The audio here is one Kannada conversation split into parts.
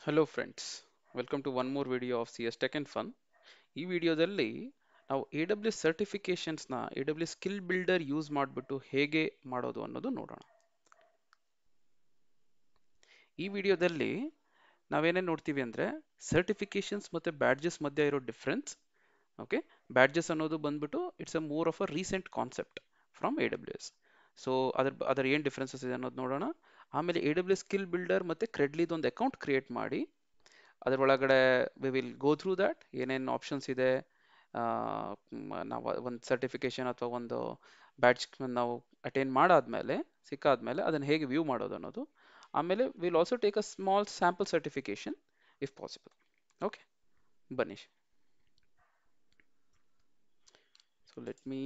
Hello friends, welcome to one more video of C S tech and fun. ಈ ವಿಡಿಯೋದಲ್ಲಿ ನಾವು ಎ ಡಬ್ಲ್ಯೂ ಎಸ್ ಸರ್ಟಿಫಿಕೇಶನ್ಸ್ನ A W skill builder use ಮಾಡಿಬಿಟ್ಟು ಹೇಗೆ ಮಾಡೋದು ಅನ್ನೋದು ನೋಡೋಣ. ಈ ವಿಡಿಯೋದಲ್ಲಿ ನಾವೇನೇನು ನೋಡ್ತೀವಿ ಅಂದರೆ ಸರ್ಟಿಫಿಕೇಶನ್ಸ್ ಮತ್ತು ಬ್ಯಾಡ್ಜಸ್ ಮಧ್ಯೆ ಇರೋ ಡಿಫ್ರೆನ್ಸ್. ಓಕೆ, ಬ್ಯಾಡ್ಜಸ್ ಅನ್ನೋದು ಬಂದ್ಬಿಟ್ಟು it's a more of a recent concept from A W S. So ಅದರ ಏನು ಡಿಫ್ರೆನ್ಸಸ್ ಇದೆ ಅನ್ನೋದು ನೋಡೋಣ. ಆಮೇಲೆ A W S skill builder ಮತ್ತು ಕ್ರೆಡ್ಲಿದು ಒಂದು ಅಕೌಂಟ್ ಕ್ರಿಯೇಟ್ ಮಾಡಿ ಅದರ ಒಳಗಡೆ we will go through that ಏನೇನು ಆಪ್ಷನ್ಸ್ ಇದೆ, ನಾವು ಒಂದು ಸರ್ಟಿಫಿಕೇಶನ್ ಅಥವಾ ಒಂದು ಬ್ಯಾಡ್ಜ್ ನಾವು ಅಟೈನ್ ಮಾಡಾದ್ಮೇಲೆ ಸಿಕ್ಕಾದ್ಮೇಲೆ ಅದನ್ನು ಹೇಗೆ ವ್ಯೂ ಮಾಡೋದು ಅನ್ನೋದು. ಆಮೇಲೆ will also take a small sample certification if possible. Okay, ಬನ್ನಿ. ಸೊ ಲೆಟ್ ಮೀ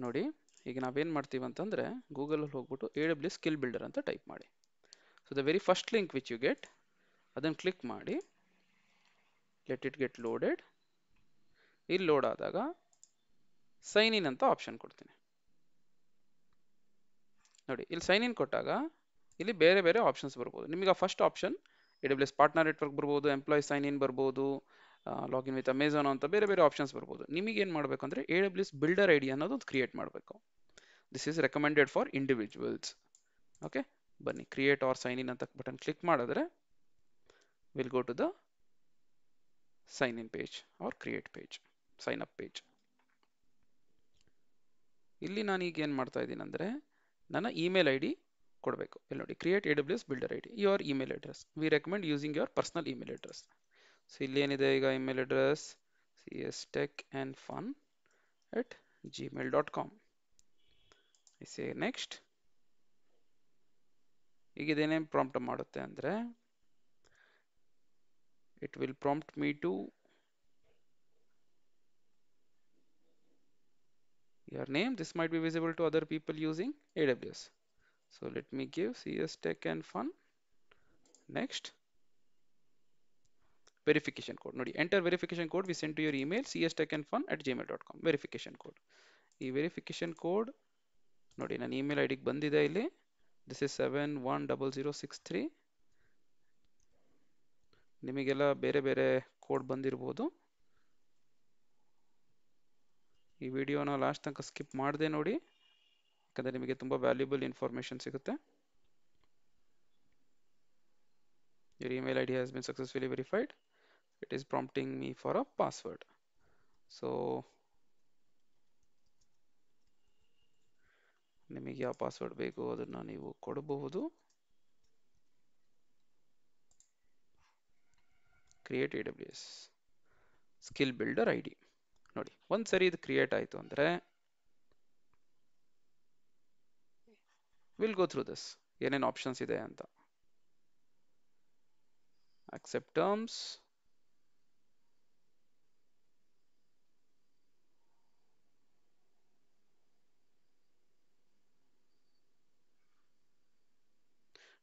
ನೋಡಿ. ಈಗ ನಾವೇನು ಮಾಡ್ತೀವಿ ಅಂತಂದರೆ ಗೂಗಲಲ್ಲಿ ಹೋಗ್ಬಿಟ್ಟು ಎ ಡಬ್ಲ್ಯೂ ಸ್ಕಿಲ್ ಬಿಲ್ಡರ್ ಅಂತ ಟೈಪ್ ಮಾಡಿ. So the very first link which you get ಅದನ್ನು ಕ್ಲಿಕ್ ಮಾಡಿ, ಲೆಟ್ ಇಟ್ ಗೆಟ್ ಲೋಡೆಡ್. ಇಲ್ಲಿ ಲೋಡ್ ಆದಾಗ ಸೈನ್ ಇನ್ ಅಂತ ಆಪ್ಷನ್ ಕೊಡ್ತೀನಿ ನೋಡಿ. ಇಲ್ಲಿ ಸೈನ್ ಇನ್ ಕೊಟ್ಟಾಗ ಇಲ್ಲಿ ಬೇರೆ ಬೇರೆ ಆಪ್ಷನ್ಸ್ ಬರ್ಬೋದು. ನಿಮಗೆ first option A W S partner network ಬರ್ಬೋದು, ಎಂಪ್ಲಾಯ್ ಸೈನ್ ಇನ್ ಬರ್ಬೋದು, ಲಾಗಿನ್ ವಿತ್ ಅಮೆಝಾನ್ ಅಂತ ಬೇರೆ ಬೇರೆ ಆಪ್ಷನ್ಸ್ ಬರ್ಬೋದು. ನಿಮಗೆ ಏನು ಮಾಡಬೇಕಂದ್ರೆ A W S builder ID ಅನ್ನೋದು ಕ್ರಿಯೇಟ್ ಮಾಡಬೇಕು. This is recommended for individuals. Okay, ಬನ್ನಿ ಕ್ರಿಯೇಟ್ ಆರ್ ಸೈನ್ ಇನ್ ಅಂತ ಬಟನ್ ಕ್ಲಿಕ್ ಮಾಡಿದ್ರೆ will go to the sign in page or create page, sign up page. ಇಲ್ಲಿ ನಾನು ಈಗ ಏನು ಮಾಡ್ತಾ ಇದ್ದೀನಿ ಅಂದರೆ ನನ್ನ ಇಮೇಲ್ ಐ ಡಿ ಕೊಡಬೇಕು. ಇಲ್ಲಿ ನೋಡಿ, create A W S builder I D, your email address. We recommend using your personal email address. So ಇಲ್ಲಿ ಏನಿದೆ ಈಗ email address cstechandfun@gmail.com. I say next. ಈಗ ಇದೇನೇನು ಪ್ರಾಂಪ್ಟ್ ಮಾಡುತ್ತೆ ಅಂದರೆ it will prompt me to your name. This might be visible to other people using AWS. So let me give CS Tech and Fun. Next, verification code. ನೋಡಿ, enter verification code we send to your email cstechandfun@gmail.com. verification code. ಈ verification code ನೋಡಿ ನನ್ನ ಇಮೇಲ್ ಐ ಡಿಗೆ ಬಂದಿದೆ ಇಲ್ಲಿ. This is 710063. ನಿಮಗೆಲ್ಲ ಬೇರೆ ಬೇರೆ ಕೋಡ್ ಬಂದಿರ್ಬೋದು. ಈ ವಿಡಿಯೋನ ಲಾಸ್ಟ್ ತನಕ ಸ್ಕಿಪ್ ಮಾಡದೆ ನೋಡಿ, ಯಾಕಂದರೆ ನಿಮಗೆ ತುಂಬ ವ್ಯಾಲ್ಯೂಬಲ್ ಇನ್ಫಾರ್ಮೇಷನ್ ಸಿಗುತ್ತೆ. Your email ID has been successfully verified. It is prompting me for a password. So ನಿಮಗೆ ಯಾವ ಪಾಸ್ವರ್ಡ್ ಬೇಕು ಅದನ್ನು ನೀವು ಕೊಡಬಹುದು. Create A W S skill builder I D. ನೋಡಿ, ಒಂದು ಸರಿ ಇದು ಕ್ರಿಯೇಟ್ ಆಯಿತು ಅಂದರೆ ವಿಲ್ ಗೋ ಥ್ರೂ ದಿಸ್ ಏನೇನು ಆಪ್ಷನ್ಸ್ ಇದೆ ಅಂತ. accept terms,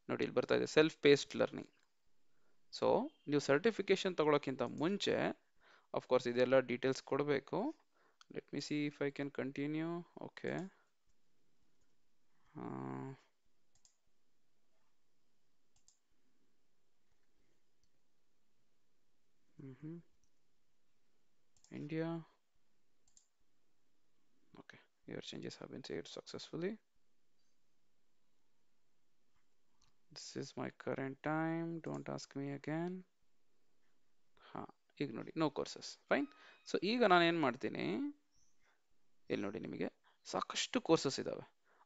ನೋಡಿ ಇಲ್ಲಿ ಬರ್ತಾ ಇದೆ ಸೆಲ್ಫ್ ಪೇಸ್ಡ್ ಲರ್ನಿಂಗ್. ಸೊ ನೀವು ಸರ್ಟಿಫಿಕೇಶನ್ ತಗೊಳ್ಳೋಕ್ಕಿಂತ ಮುಂಚೆ ಅಫ್ಕೋರ್ಸ್ ಇದೆಲ್ಲ ಡೀಟೇಲ್ಸ್ ಕೊಡಬೇಕು. Let me see if I can continue. Okay, India. Okay, your changes have been saved successfully. This is my current time. Don't ask me again. ಈಗ ನೋಡಿ, ನೋ ಕೋರ್ಸಸ್. ಫೈನ್. ಸೊ ಈಗ ನಾನು ಏನು ಮಾಡ್ತೀನಿ, ಇಲ್ಲಿ ನೋಡಿ ನಿಮಗೆ ಸಾಕಷ್ಟು ಕೋರ್ಸಸ್ ಇದ್ದಾವೆ.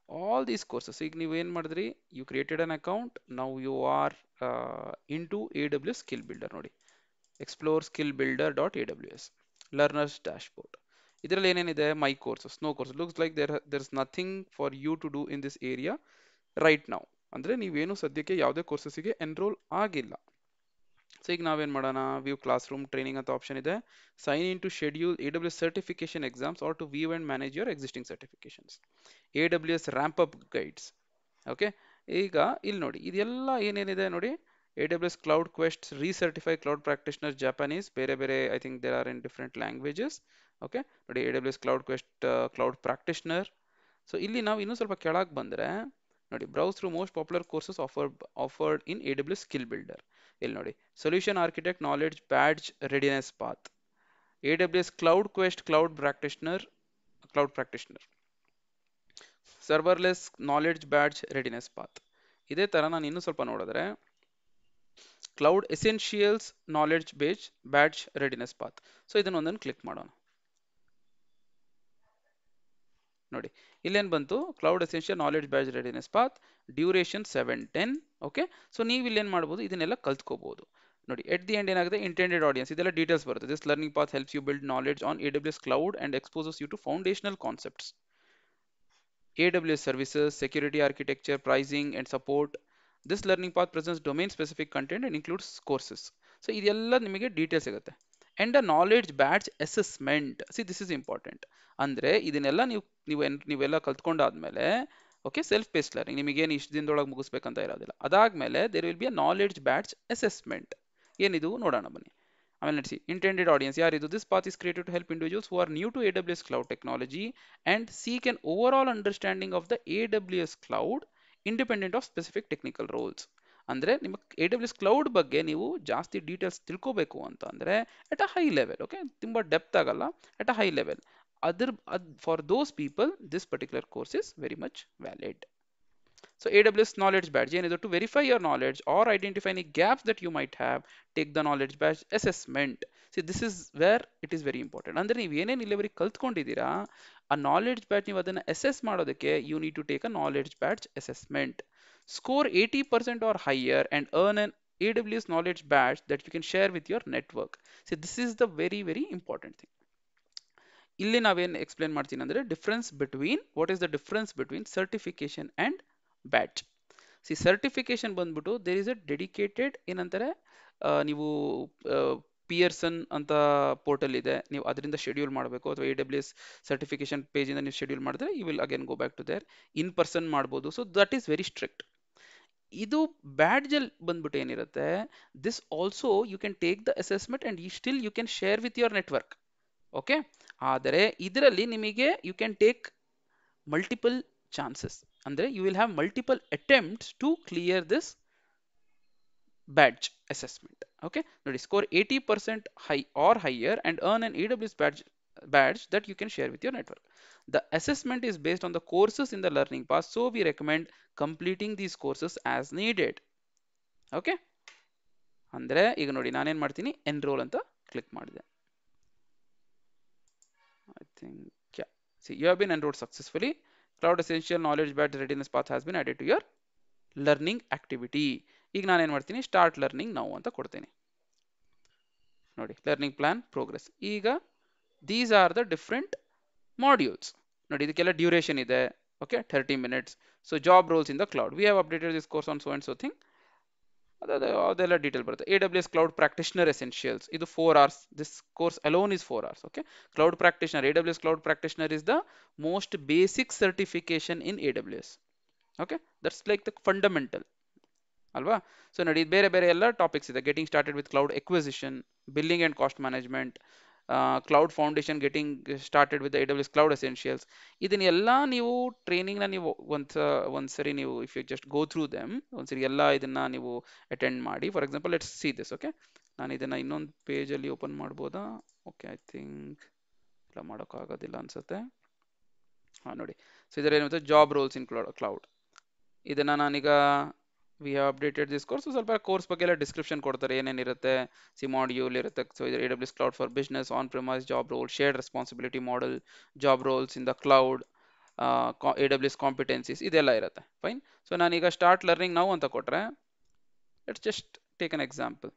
ಆಲ್ ದೀಸ್ ಕೋರ್ಸಸ್ ಈಗ ನೀವು ಏನು ಮಾಡಿದ್ರಿ, you created an account, now you are into A W skill builder. ನೋಡಿ, explore skill builder dot A W S learners dashboard. ಇದರಲ್ಲಿ ಏನೇನಿದೆ, my courses, no course, looks like there is nothing for you to do in this area right now. ಅಂದರೆ ನೀವೇನು ಸದ್ಯಕ್ಕೆ ಯಾವುದೇ ಕೋರ್ಸಸ್ಸಿಗೆ ಎನ್ರೋಲ್ ಆಗಿಲ್ಲ. ಸೊ ಈಗ ನಾವೇನು ಮಾಡೋಣ, ವ್ಯೂ ಕ್ಲಾಸ್ ರೂಮ್ ಟ್ರೈನಿಂಗ್ ಅಂತ ಆಪ್ಷನ್ ಇದೆ. Sign in to schedule A W S certification exams or to view and manage your existing certifications. A W S ramp up guides. Okay, ಈಗ ಇಲ್ಲಿ ನೋಡಿ ಇದೆಲ್ಲ ಏನೇನಿದೆ ನೋಡಿ. A W S cloud quest recertify cloud practitioner Japanese, ಬೇರೆ ಬೇರೆ I think there are in different languages. Okay ನೋಡಿ, A W S cloud quest cloud practitioner. So ಇಲ್ಲಿ ನಾವು ಇನ್ನೂ ಸ್ವಲ್ಪ ಕೆಳಗೆ ಬಂದರೆ ನೋಡಿ browse through most popular courses offered in AWS skill builder. ಇಲ್ಲಿ ನೋಡಿ solution architect knowledge badge readiness path, AWS cloud quest cloud practitioner, serverless knowledge badge readiness path. ಇದೇ ತರ ನಾನು ಇನ್ನೂ ಸ್ವಲ್ಪ ನೋಡಿದ್ರೆ cloud essentials knowledge badge readiness path. So ಇದನ್ನ ಒಂದನ್ನು ಕ್ಲಿಕ್ ಮಾಡೋಣ. ನೋಡಿ ಇಲ್ಲೇನು ಬಂತು, cloud essential knowledge badge readiness path, duration 7-10. Okay, so ನೀವು ಇಲ್ಲೇನು ಮಾಡ್ಬೋದು, ಇದನ್ನೆಲ್ಲ ಕಲ್ತ್ಕೋಬಹುದು. ನೋಡಿ ಎಟ್ ದಿ ಎಂಡ್ ಏನಾಗುತ್ತೆ, ಇಂಟೆಂಡೆಡ್ ಆಡಿಯನ್ಸ್ ಇದೆಲ್ಲ ಡೀಟೇಲ್ಸ್ ಬರುತ್ತೆ. This learning path helps you build knowledge on AWS cloud and exposes you to foundational concepts, AWS services, security architecture, pricing and support. This learning path presents domain specific content and includes courses. So ಇದೆಲ್ಲ ನಿಮಗೆ ಡೀಟೇಲ್ಸ್ ಸಿಗುತ್ತೆ. And a knowledge badge assessment, see this is important. ಅಂದ್ರೆ ಇದನ್ನೆಲ್ಲ ನೀವೆಲ್ಲ ಕಲ್ತ್ಕೊಂಡಾದ್ಮೇಲೆ ಓಕೆ, ಸೆಲ್ಫ್ ಬೇಸ್ಡ್ ಲರ್ನಿಂಗ್ ನಿಮಗೇನು ಇಷ್ಟು ದಿನದೊಳಗೆ ಮುಗಿಸ್ಬೇಕಂತ ಇರೋದಿಲ್ಲ. ಅದಾದ್ಮೇಲೆ there will be a knowledge badge assessment. ಏನಿದು ನೋಡೋಣ ಬನ್ನಿ. ಆಮೇಲೆ ನಡೆಸಿ ಇಂಟೆಂಡೆಡ್ ಆಡಿಯನ್ಸ್ ಯಾರಿದು, this path is created to help individuals who are new to AWS cloud technology and seek an overall understanding of the AWS cloud independent of specific technical roles. ಅಂದ್ರೆ ನಿಮ್ಮ AWS ಕ್ಲೌಡ್ ಬಗ್ಗೆ ನೀವು ಜಾಸ್ತಿ ಡೀಟೇಲ್ಸ್ ತಿಳ್ಕೋಬೇಕು ಅಂತ ಅಂದ್ರೆ at a high level, okay, ತುಂಬಾ ಡೆಪ್ತ್ ಆಗಲ್ಲ, at a high level. For those people this particular course is very much valid. So AWS knowledge badge ಏನಿದೆ, to verify your knowledge or identify any gaps that you might have, take the knowledge badge assessment. See this is where it is very important. ಅಂದ್ರೆ ನೀವು ಏನೇನು ಇಲ್ಲಿವರೆಗೆ ಕಲ್ತ್ಕೊಂಡಿದ್ದೀರಾ ಆ ನಾಲೆಡ್ಜ್ ಬ್ಯಾಡ್ಜ್ ನೀವು ಅದನ್ನ ಅಸೆಸ್ ಮಾಡೋದಕ್ಕೆ you need to take a knowledge badge assessment. Score 80% or higher and earn an AWS knowledge badge that you can share with your network. See this is the very very important thing. ಇಲ್ಲಿ ನಾವೇನು ಎಕ್ಸ್ಪ್ಲೇನ್ ಮಾಡ್ತೀನಿ ಅಂದ್ರೆ what is the difference between certification and badge. C certification ಬಂದ್ಬಿಟ್ಟು ದೇರ್ ಇಸ್ ಅ ಡೆಡಿಕೇಟೆಡ್ ಏನಂತಾರೆ, ನೀವು ಪಿಯರ್ಸನ್ ಅಂತ ಪೋರ್ಟಲ್ ಇದೆ, ನೀವು ಅದರಿಂದ ಶೆಡ್ಯೂಲ್ ಮಾಡಬೇಕು, ಅಥವಾ AWS ಸರ್ಟಿಫಿಕೇಶನ್ ಪೇಜಿಂದ ನೀವು ಶೆಡ್ಯೂಲ್ ಮಾಡಿದ್ರೆ you will again go back to there, in person ಮಾಡ್ಬೋದು. So that is very strict. ಇದು ಬ್ಯಾಡ್ಜಲ್ಲಿ ಬಂದ್ಬಿಟ್ಟು ಏನಿರುತ್ತೆ, this also you can take the assessment and still you can share with your network. Okay, ಆದರೆ ಇದರಲ್ಲಿ ನಿಮಗೆ you can take multiple chances, ಅಂದ್ರೆ you will have multiple attempts to clear this badge assessment. Okay, ನೋಡಿ score 80% high or higher and earn an AWS badge that you can share with your network. The assessment is based on the courses in the learning path, so we recommend completing these courses as needed. Okay, ಅಂದ್ರೆ ಈಗ ನೋಡಿ ನಾನೇನ್ ಮಾಡ್ತೀನಿ, ಎನ್ರೋಲ್ ಅಂತ ಕ್ಲಿಕ್ ಮಾಡಿದೆ. I think, yeah. See, you have been enrolled successfully. Cloud Essential Knowledge Badge Readiness Path has been added to your learning activity. ಈಗ ನಾನೇನು ಮಾಡ್ತೀನಿ, ಸ್ಟಾರ್ಟ್ ಲರ್ನಿಂಗ್ ನಾವು ಅಂತ ಕೊಡ್ತೀನಿ. ನೋಡಿ ಲರ್ನಿಂಗ್ ಪ್ಲಾನ್ ಪ್ರೋಗ್ರೆಸ್. ಈಗ these are the different modules. ನೋಡಿ ಇದಕ್ಕೆಲ್ಲ ಡ್ಯೂರೇಷನ್ ಇದೆ. Okay, 30 minutes. So job roles in the cloud, we have updated this course on so and so thing. ಅದೆಲ್ಲ ಡೀಟೇಲ್ ಬರುತ್ತೆ. AWS ಕ್ಲೌಡ್ ಪ್ರಾಕ್ಟಿಷನರ್ ಎಸೆನ್ಷಿಯಲ್ಸ್, ಇದು 4 hours. This course alone is 4 hours. Okay, cloud practitioner, AWS cloud practitioner is the most basic certification in AWS. Okay, that's like the fundamental ಅಲ್ವಾ. ಸೊ ನೋಡಿ ಬೇರೆ ಬೇರೆ ಎಲ್ಲ ಟಾಪಿಕ್ಸ್ ಇದೆ. Getting started with cloud acquisition, billing and cost management, cloud foundation, getting started with AWS cloud essentials. ಇದನ್ನೆಲ್ಲ ನೀವು ಟ್ರೈನಿಂಗ್ನ ನೀವು ಒಂದ್ಸರಿ ನೀವು if you just go through them, ಒಂದ್ಸರಿ ಎಲ್ಲ ಇದನ್ನ ನೀವು ಅಟೆಂಡ್ ಮಾಡಿ. For example let's see this. Okay, ನಾನು ಇದನ್ನ ಇನ್ನೊಂದು ಪೇಜಲ್ಲಿ ಓಪನ್ ಮಾಡ್ಬೋದಾ? ಓಕೆ, ಐ ಥಿಂಕ್ ಇಲ್ಲ, ಮಾಡೋಕ್ಕಾಗೋದಿಲ್ಲ ಅನ್ಸುತ್ತೆ. ಹಾಂ ನೋಡಿ, ಸೊ ಇದರೇನಿರುತ್ತೆ, ಜಾಬ್ ರೋಲ್ಸ್ ಇನ್ ಕ್ಲೌಡ್. ಇದನ್ನ ನಾನೀಗ we have updated this course. ಸ್ವಲ್ಪ ಕೋರ್ಸ್ ಬಗ್ಗೆ ಎಲ್ಲ ಡಿಸ್ಕ್ರಿಪ್ಷನ್ ಕೊಡ್ತಾರೆ, ಏನೇನಿರುತ್ತೆ. ಸಿ ಮಾಡ್ಯೂಲ್ ಇರುತ್ತೆ. ಸೊ ಇದು AWS cloud for business, on premise job role, shared responsibility model, job roles in the cloud, AWS competencies, ಇದೆಲ್ಲ ಇರುತ್ತೆ. ಫೈನ್. ಸೊ ನಾನೀಗ ಸ್ಟಾರ್ಟ್ ಲರ್ನಿಂಗ್ ನಾವು ಅಂತ ಕೊಟ್ರೆ, let's just take an example.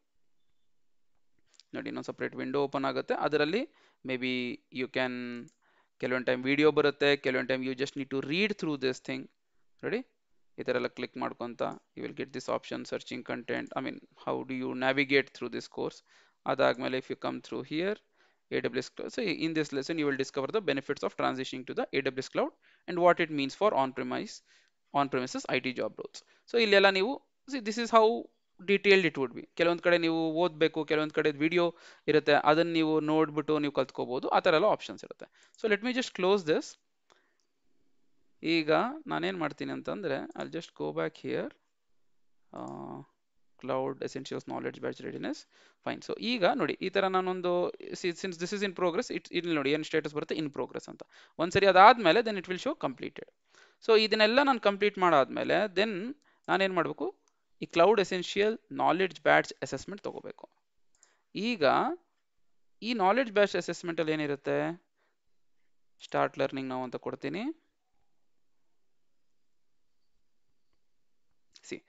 ನೋಡಿ ಇನ್ನೊಂದು ಸಪ್ರೇಟ್ ವಿಂಡೋ ಓಪನ್ ಆಗುತ್ತೆ. ಅದರಲ್ಲಿ ಮೇ ಬಿ ಯು ಕ್ಯಾನ್, ಕೆಲವೊಂದು ಟೈಮ್ ವಿಡಿಯೋ ಬರುತ್ತೆ, ಕೆಲವೊಂದು time you just need to read through this thing. Ready, ಈ ಥರ ಎಲ್ಲ ಕ್ಲಿಕ್ ಮಾಡ್ಕೊಂತ you will get this option, searching content, I mean how do you navigate through this course. ಅದಾದ್ಮೇಲೆ if you come through here AWS cloud. So in this lesson you will discover the benefits of transitioning to the AWS cloud and what it means for on-premises IT job roles. So ಇಲ್ಲೆಲ್ಲ ನೀವು see this is how detailed it would be. ಕೆಲವೊಂದು ಕಡೆ ನೀವು ಓದಬೇಕು, ಕೆಲವೊಂದು ಕಡೆ ವಿಡಿಯೋ ಇರುತ್ತೆ, ಅದನ್ನ ನೀವು ನೋಡ್ಬಿಟ್ಟು ನೀವು ಕಲ್ತ್ಕೋಬಹುದು. ಆ ಥರ ಎಲ್ಲ ಆಪ್ಷನ್ಸ್ ಇರುತ್ತೆ. So let me just close this. ಈಗ ನಾನೇನು ಮಾಡ್ತೀನಿ ಅಂತಂದರೆ ಅಲ್ಲಿ just go back here cloud essentials knowledge batch readiness fine. So ಈಗ ನೋಡಿ ಈ ಥರ ನಾನೊಂದು since this is in progress ಇಲ್ಲಿ ನೋಡಿ ಏನು ಸ್ಟೇಟಸ್ ಬರುತ್ತೆ ಇನ್ ಪ್ರೋಗ್ರೆಸ್ ಅಂತ. ಒಂದ್ಸರಿ ಅದಾದಮೇಲೆ then it will show completed. So ಇದನ್ನೆಲ್ಲ ನಾನು ಕಂಪ್ಲೀಟ್ ಮಾಡಾದ್ಮೇಲೆ ದೆನ್ ನಾನೇನು ಮಾಡಬೇಕು, ಈ cloud essential knowledge batch assessment ತಗೋಬೇಕು. ಈಗ ಈ ನಾಲೆಡ್ಜ್ ಬ್ಯಾಚ್ ಅಸೆಸ್ಮೆಂಟಲ್ಲಿ ಏನಿರುತ್ತೆ, ಸ್ಟಾರ್ಟ್ ಲರ್ನಿಂಗ್ ನಾವು ಅಂತ ಕೊಡ್ತೀನಿ. See,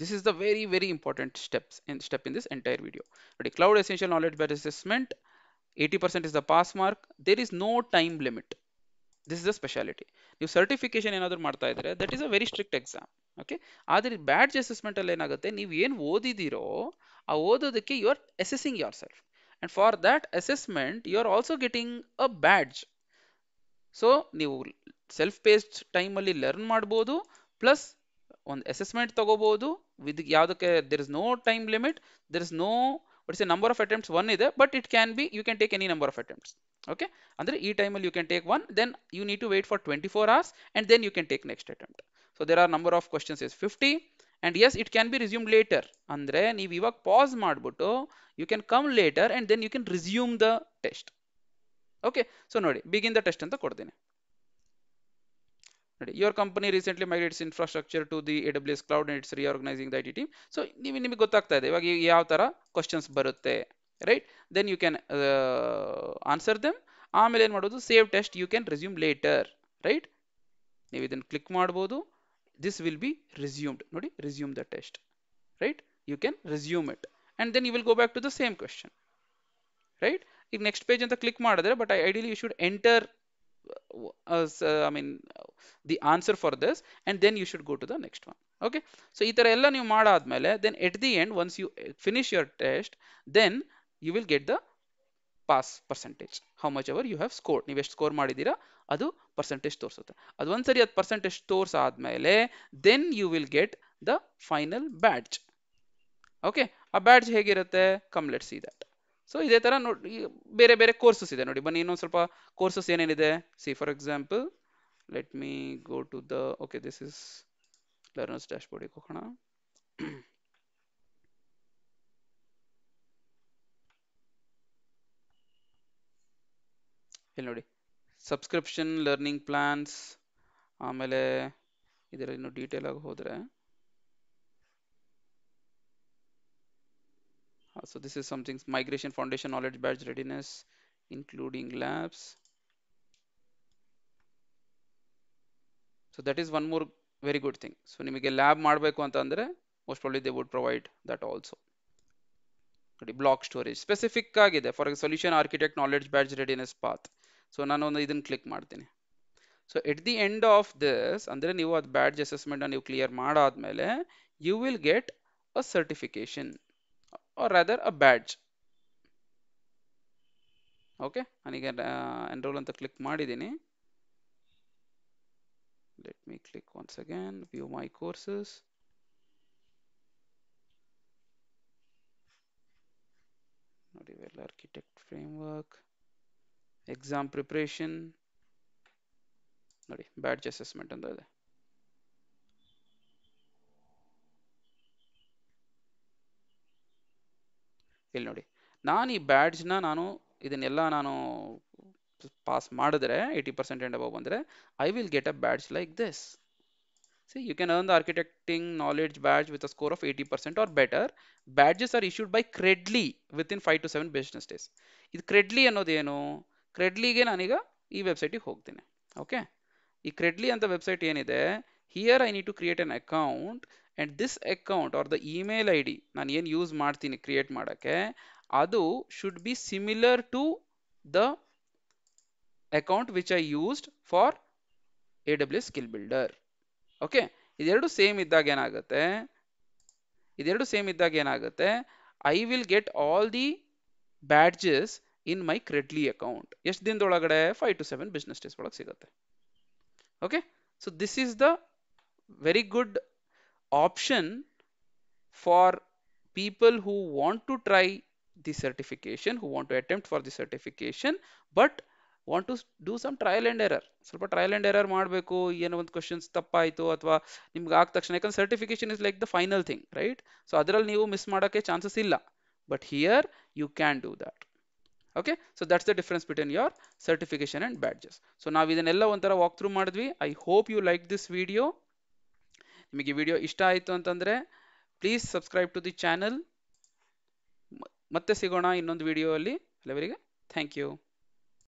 this is the very important step in this entire video. Ready, cloud essential knowledge base assessment, 80% is the pass mark. There is no time limit. This is the speciality. ನೀವು ಸರ್ಟಿಫಿಕೇಶನ್ ಏನಾದರೂ ಮಾಡ್ತಾ ಇದ್ರೆ that is a very strict exam. Okay, ಆದರೆ ಬ್ಯಾಡ್ಜ್ ಅಸೆಸ್ಮೆಂಟ್ ಅಲ್ಲಿ ಏನಾಗುತ್ತೆ, ನೀವು ಏನು ಓದಿದಿರೋ ಆ ಓದೋದಕ್ಕೆ you are assessing yourself, and for that assessment you are also getting a badge. So ನೀವು ಸೆಲ್ಫ್ ಪೇಸ್ಡ್ ಟೈಮಲ್ಲಿ ಲರ್ನ್ ಮಾಡ್ಬೋದು, ಪ್ಲಸ್ ಒಂದು ಅಸೆಸ್ಮೆಂಟ್ ತಗೋಬಹುದು ವಿತ್ ಯಾವುದಕ್ಕೆ there is no time limit, there is no what's a number of attempts one ಇದೆ, but it can be you can take any number of attempts. Okay, ಅಂದರೆ ಈ ಟೈಮಲ್ಲಿ you can take one, then you need to wait for 24 hours and then you can take next attempt. So there are number of questions is 50 and yes it can be resumed later. ಅಂದರೆ ನೀವು ಇವಾಗ ಪಾಸ್ ಮಾಡಿಬಿಟ್ಟು you can come later and then you can resume the test. ಓಕೆ, ಸೊ ನೋಡಿ ಬಿಗಿನ್ ದ ಟೆಸ್ಟ್ ಅಂತ ಕೊಡ್ತೀನಿ. Your company recently migrated its infrastructure to the AWS cloud and it's reorganizing the IT team. So ನಿಮಗೆ ಗೊತ್ತಾಗ್ತಾ ಇದೆ ಇವಾಗ ಯಾವ ತರ ಕ್ವಶನ್ಸ್ ಬರುತ್ತೆ, right? Then you can answer them. ಆಮೇಲೆ ಏನು ಮಾಡೋದು, save test you can resume later, right? ನೀವು ಇದನ್ನು ಕ್ಲಿಕ್ ಮಾಡ್ಬೋದು, ದಿಸ್ ವಿಲ್ ಬಿ ರೆಸ್ಯೂಮ್ಡ್. ನೋಡಿ, resume the test, right? You can resume it and then you will go back to the same question, right? ಈಗ ನೆಕ್ಸ್ಟ್ ಪೇಜ್ ಅಂತ ಕ್ಲಿಕ್ ಮಾಡಿದ್ರೆ, but ideally you should enter I mean the answer for this and then you should go to the next one. Okay, so ಈ ತರ ಎಲ್ಲ ನೀವು ಮಾಡಾದ್ಮೇಲೆ then at the end once you finish your test then you will get the pass percentage, how much ever you have scored. ನೀವು ಎಷ್ಟು ಸ್ಕೋರ್ ಮಾಡಿದ್ದೀರಾ ಅದು ಪರ್ಸೆಂಟೇಜ್ ತೋರಿಸುತ್ತೆ. ಅದು ಒಂದ್ಸರಿ ಅದು ಪರ್ಸೆಂಟೇಜ್ ತೋರಿಸಾದ್ಮೇಲೆ then you will get the final badge. ಓಕೆ, ಆ ಬ್ಯಾಡ್ಜ್ ಹೇಗಿರುತ್ತೆ, come let's see that. So ಇದೇ ತರ ನೋಡಿ ಬೇರೆ ಬೇರೆ ಕೋರ್ಸಸ್ ಇದೆ. ನೋಡಿ ಬನ್ನಿ ಇನ್ನೊಂದು ಸ್ವಲ್ಪ ಕೋರ್ಸಸ್ ಏನೇನಿದೆ. See for example let me go to the okay this is learners ಡ್ಯಾಶ್ಬೋರ್ಡಿಗೆ ಹೋಗೋಣ. ಇಲ್ಲಿ ನೋಡಿ ಸಬ್ಸ್ಕ್ರಿಪ್ಷನ್ ಲರ್ನಿಂಗ್ ಪ್ಲಾನ್ಸ್, ಆಮೇಲೆ ಇದರ ಇನ್ನು ಡೀಟೇಲ್ ಆಗಿ ಹೋದ್ರೆ so this is something migration foundation knowledge badge readiness including labs. So that is one more very good thing. So ನಿಮಗೆ ಲ್ಯಾಬ್ ಮಾಡಬೇಕು ಅಂತ ಅಂದ್ರೆ most probably they would provide that also. ನೋಡಿ ಬ್ಲಾಕ್ ಸ್ಟೋರೇಜ್ ಸ್ಪೆಸಿಫಿಕ್ ಆಗಿದೆ, for solution architect knowledge badge readiness path. So ನಾನು ಒಂದು ಇದನ್ನು ಕ್ಲಿಕ್ ಮಾಡ್ತೀನಿ. So at the end of this ಅಂದರೆ ನೀವು ಅದು ಬ್ಯಾಡ್ಜ್ ಅಸೆಸ್ಮೆಂಟ್ ನೀವು ಕ್ಲಿಯರ್ ಮಾಡಾದ್ಮೇಲೆ you will get a certification or rather a badge. Okay, ನಾನೀಗ ಎನ್ರೋಲ್ ಅಂತ ಕ್ಲಿಕ್ ಮಾಡಿದ್ದೀನಿ. Let me click once again, view my courses. ನೋಡಿ ಇವೆಲ್ಲ ಆರ್ಕಿಟೆಕ್ಟ್ ಫ್ರೇಮ್ವರ್ಕ್, ಎಕ್ಸಾಮ್ ಪ್ರಿಪ್ರೇಷನ್, ನೋಡಿ ಬ್ಯಾಡ್ಜ್ ಅಸೆಸ್ಮೆಂಟ್ ಅಂತ ಇದೆ. ಇಲ್ಲಿ ನೋಡಿ ನಾನು ಈ ಬ್ಯಾಡ್ಜ್ನ ಇದನ್ನೆಲ್ಲ ನಾನು ಪಾಸ್ ಮಾಡಿದ್ರೆ 80% and above ಬಂದರೆ I will get a badge like this. See, you can earn the architecting knowledge badge with a score of 80% or better. Badges are issued by Credly within 5 to 7 business days. ಇದು ಕ್ರೆಡ್ಲಿ ಅನ್ನೋದೇನು, ಕ್ರೆಡ್ಲಿಗೆ ನಾನೀಗ ಈ ವೆಬ್ಸೈಟಿಗೆ ಹೋಗ್ತೀನಿ. ಓಕೆ, ಈ ಕ್ರೆಡ್ಲಿ ಅಂತ ವೆಬ್ಸೈಟ್ ಏನಿದೆ, here I need to create an account and this account are the email I D ನಾನು ಏನು ಯೂಸ್ ಮಾಡ್ತೀನಿ ಕ್ರಿಯೇಟ್ ಮಾಡೋಕ್ಕೆ, ಅದು should be similar to the account which I used for AWS skill builder. Okay, ಇದೆರಡು ಸೇಮ್ ಇದ್ದಾಗ ಏನಾಗುತ್ತೆ, I will get all the badges in my Credly account. ಎಷ್ಟು ದಿನದೊಳಗಡೆ 5 to 7 ಬಿಸ್ನೆಸ್ ಡೇಸ್ ಒಳಗೆ ಸಿಗುತ್ತೆ. Okay, so this is the very good option for people who want to try the certification, who want to attempt for the certification, but want to do some trial and error, ಸ್ವಲ್ಪ ಟ್ರಯಲ್ ಆ್ಯಂಡ್ ಎರರ್ ಮಾಡಬೇಕು, ಏನೋ ಒಂದು ಕ್ವಶನ್ಸ್ ತಪ್ಪಾಯಿತು ಅಥವಾ ನಿಮ್ಗೆ ಆದ ತಕ್ಷಣ, ಯಾಕಂದ್ರೆ certification is like the final thing right. So ಅದರಲ್ಲಿ ನೀವು ಮಿಸ್ ಮಾಡೋಕ್ಕೆ ಚಾನ್ಸಸ್ ಇಲ್ಲ, but here you can do that. Okay, so that's the difference between your certification and badges. So ನಾವು ಇದನ್ನೆಲ್ಲ ಒಂಥರ ವಾಕ್ ಥ್ರೂ ಮಾಡಿದ್ವಿ. I hope you like this video. ನಿಮಗೆ ವಿಡಿಯೋ ಇಷ್ಟ ಆಯಿತು ಅಂತಂದರೆ please subscribe to the channel. ಮತ್ತೆ ಸಿಗೋಣ ಇನ್ನೊಂದು ವಿಡಿಯೋ ಅಲ್ಲಿ. ಅಲ್ಲಿವರೆಗೆ ಥ್ಯಾಂಕ್ ಯು.